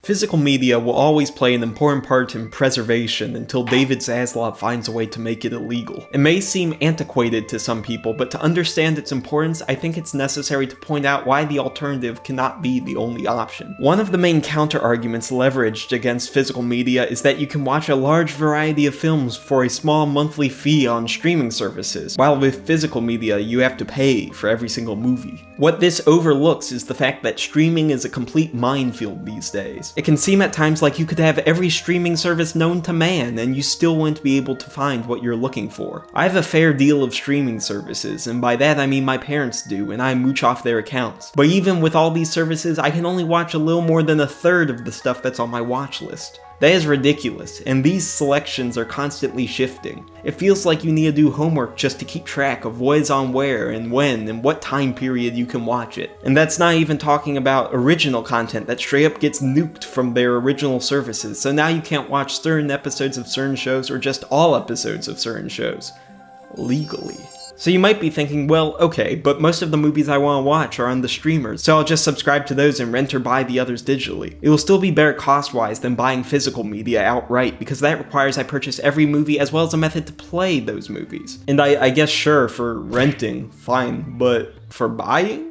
Physical media will always play an important part in preservation until David Zaslav finds a way to make it illegal. It may seem antiquated to some people, but to understand its importance, I think it's necessary to point out why the alternative cannot be the only option. One of the main counter-arguments leveraged against physical media is that you can watch a large variety of films for a small monthly fee on streaming services, while with physical media you have to pay for every single movie. What this overlooks is the fact that streaming is a complete minefield these days. It can seem at times like you could have every streaming service known to man and you still wouldn't be able to find what you're looking for. I have a fair deal of streaming services, and by that I mean my parents do, and I mooch off their accounts. But even with all these services, I can only watch a little more than a third of the stuff that's on my watch list. That is ridiculous, and these selections are constantly shifting. It feels like you need to do homework just to keep track of what is on where and when and what time period you can watch it. And that's not even talking about original content that straight up gets nuked from their original services, so now you can't watch certain episodes of certain shows or just all episodes of certain shows legally. So you might be thinking, well, okay, but most of the movies I want to watch are on the streamers, so I'll just subscribe to those and rent or buy the others digitally. It will still be better cost-wise than buying physical media outright, because that requires I purchase every movie as well as a method to play those movies. And I guess sure, for renting, fine, but for buying?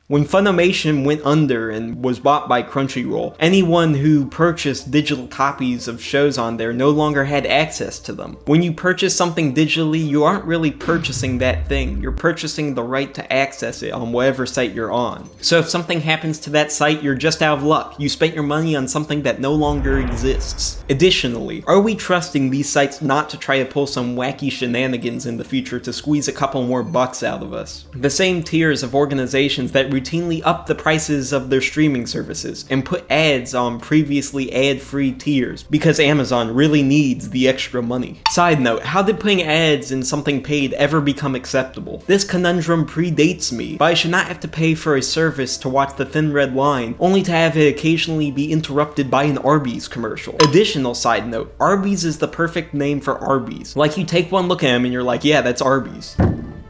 When Funimation went under and was bought by Crunchyroll, anyone who purchased digital copies of shows on there no longer had access to them. When you purchase something digitally, you aren't really purchasing that thing, you're purchasing the right to access it on whatever site you're on. So if something happens to that site, you're just out of luck. You spent your money on something that no longer exists. Additionally, are we trusting these sites not to try to pull some wacky shenanigans in the future to squeeze a couple more bucks out of us? The same tiers of organizations that routinely up the prices of their streaming services and put ads on previously ad-free tiers because Amazon really needs the extra money. Side note, how did putting ads in something paid ever become acceptable? This conundrum predates me, but I should not have to pay for a service to watch The Thin Red Line, only to have it occasionally be interrupted by an Arby's commercial. Additional side note, Arby's is the perfect name for Arby's. Like, you take one look at them and you're like, yeah, that's Arby's.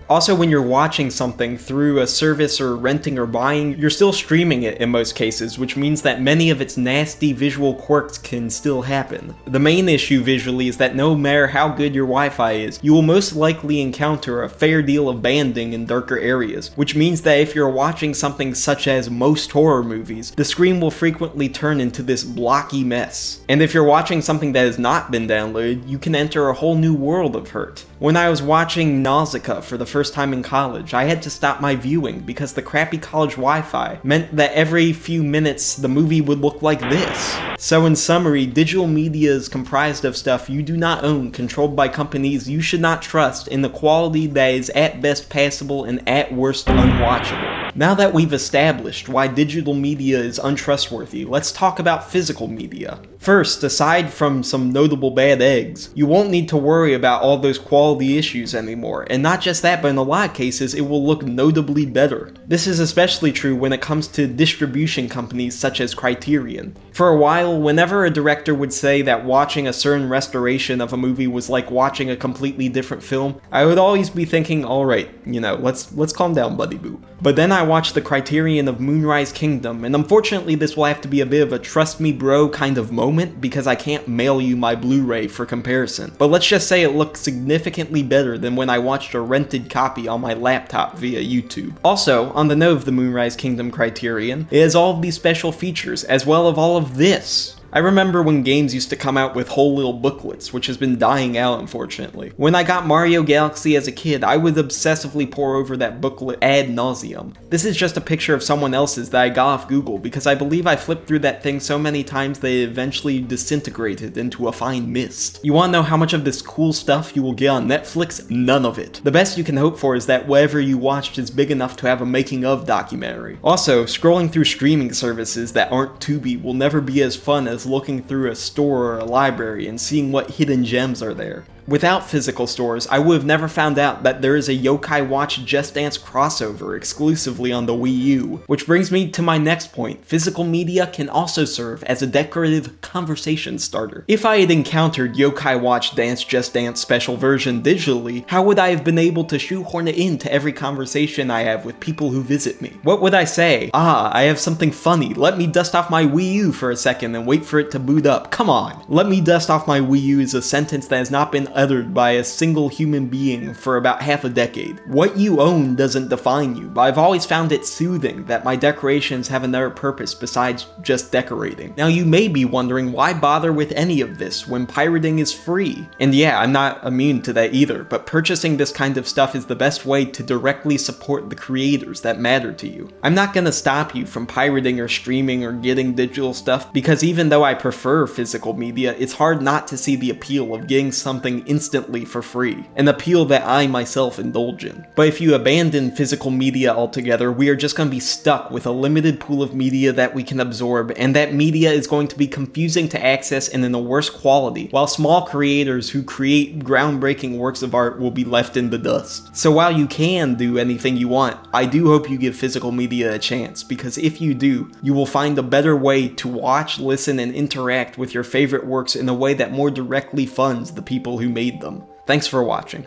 Also, when you're watching something through a service or renting or buying, you're still streaming it in most cases, which means that many of its nasty visual quirks can still happen. The main issue visually is that no matter how good your Wi-Fi is, you will most likely encounter a fair deal of banding in darker areas, which means that if you're watching something such as most horror movies, the screen will frequently turn into this blocky mess. And if you're watching something that has not been downloaded, you can enter a whole new world of hurt. When I was watching Nausicaa for the first time in college, I had to stop my viewing because the crappy college Wi-Fi meant that every few minutes the movie would look like this. So in summary, digital media is comprised of stuff you do not own, controlled by companies you should not trust, in the quality that is at best passable and at worst unwatchable. Now that we've established why digital media is untrustworthy, let's talk about physical media. First, aside from some notable bad eggs, you won't need to worry about all those quality issues anymore, and not just that, but in a lot of cases, it will look notably better. This is especially true when it comes to distribution companies such as Criterion. For a while, whenever a director would say that watching a certain restoration of a movie was like watching a completely different film, I would always be thinking, alright, let's calm down, buddy boo. But then I watched the Criterion of Moonrise Kingdom, and unfortunately this will have to be a bit of a trust me bro kind of moment because I can't mail you my Blu-ray for comparison. But let's just say it looks significantly better than when I watched a rented copy on my laptop via YouTube. Also, on the note of the Moonrise Kingdom Criterion, it has all of these special features, as well as all of this. I remember when games used to come out with whole little booklets, which has been dying out unfortunately. When I got Mario Galaxy as a kid, I would obsessively pore over that booklet ad nauseum. This is just a picture of someone else's that I got off Google because I believe I flipped through that thing so many times that it eventually disintegrated into a fine mist. You wanna know how much of this cool stuff you will get on Netflix? None of it. The best you can hope for is that whatever you watched is big enough to have a making of documentary. Also, scrolling through streaming services that aren't Tubi will never be as fun as looking through a store or a library and seeing what hidden gems are there. Without physical stores, I would have never found out that there is a Yokai Watch Just Dance crossover exclusively on the Wii U. Which brings me to my next point. Physical media can also serve as a decorative conversation starter. If I had encountered Yokai Watch Dance Just Dance special version digitally, how would I have been able to shoehorn it into every conversation I have with people who visit me? What would I say? Ah, I have something funny. Let me dust off my Wii U for a second and wait for it to boot up. Come on. Let me dust off my Wii U is a sentence that has not been uttered by a single human being for about half a decade. What you own doesn't define you, but I've always found it soothing that my decorations have another purpose besides just decorating. Now you may be wondering why bother with any of this when pirating is free? And yeah, I'm not immune to that either, but purchasing this kind of stuff is the best way to directly support the creators that matter to you. I'm not gonna stop you from pirating or streaming or getting digital stuff, because even though I prefer physical media, it's hard not to see the appeal of getting something instantly for free, an appeal that I myself indulge in. But if you abandon physical media altogether, we are just going to be stuck with a limited pool of media that we can absorb, and that media is going to be confusing to access and in a worse quality, while small creators who create groundbreaking works of art will be left in the dust. So while you can do anything you want, I do hope you give physical media a chance, because if you do, you will find a better way to watch, listen, and interact with your favorite works in a way that more directly funds the people who made them. Thanks for watching.